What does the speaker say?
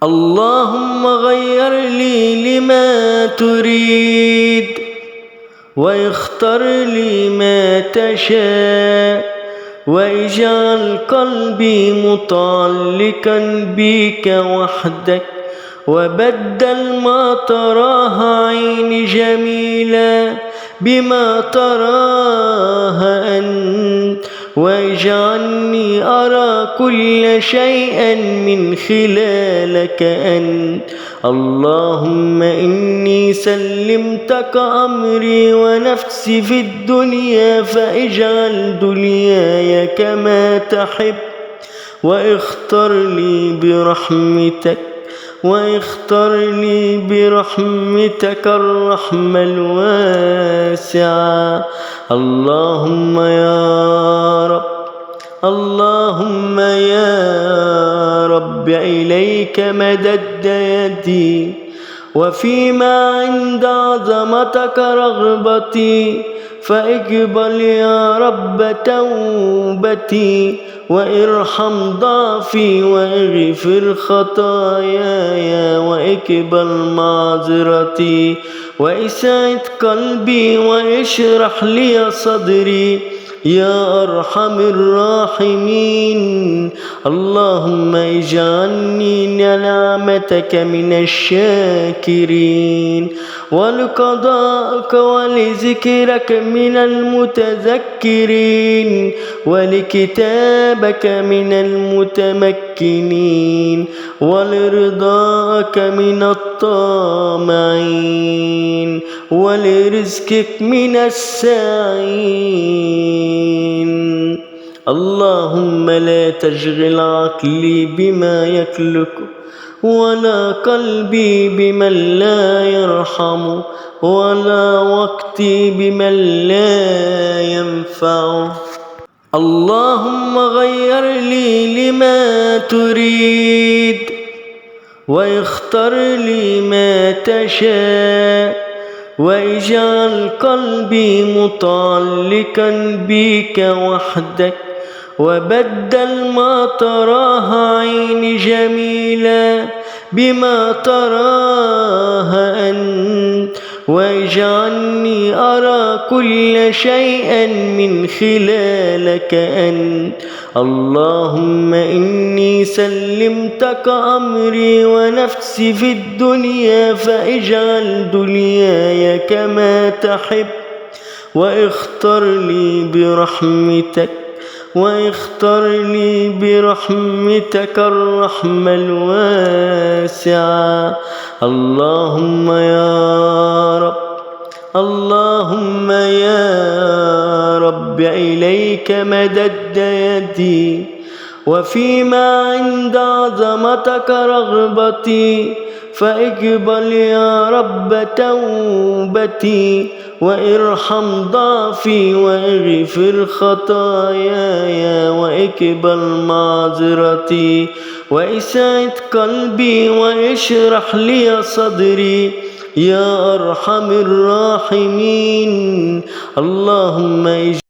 اللهم غير لي لما تريد واختر لي ما تشاء واجعل قلبي متعلقا بك وحدك وبدل ما تراها عيني جميلة بما تراها أنت واجعلني أرى كل شيء من خلالك أنت. اللهم إني سلمتك أمري ونفسي في الدنيا فاجعل دنياي كما تحب واختر لي برحمتك الرحمة الواسعة. اللهم يا رب إليك مددت يدي وفيما عند عظمتك رغبتي فاقبل يا رب توبتي وارحم ضعفي واغفر خطاياي واقبل معذرتي واسعد قلبي واشرح لي صدري يا أرحم الراحمين. اللهم اجعلني نعمتك من الشاكرين ولقضاءك ولذكرك من المتذكرين ولكتابك من المتمكنين ولرضاك من الطامعين ولرزقك من الساعين. اللهم لا تشغل عقلي بما يكلك ولا قلبي بمن لا يرحم ولا وقتي بمن لا ينفع. اللهم غير لي لما تريد واختر لي ما تشاء واجعل قلبي متعلقا بك وحدك وبدل ما تراها عيني جميلة بما تراها أنت واجعلني أرى كل شيء من خلالك أنت. اللهم إني سلمتك أمري ونفسي في الدنيا فاجعل دنياي كما تحب واختر لي برحمتك الرحمة الواسعة. اللهم يا رب إليك مددت يدي وفيما عند عظمتك رغبتي فاقبل يا رب توبتي وارحم ضعفي واغفر خطاياي واقبل معذرتي واسعد قلبي واشرح لي صدري يا أرحم الراحمين. اللهم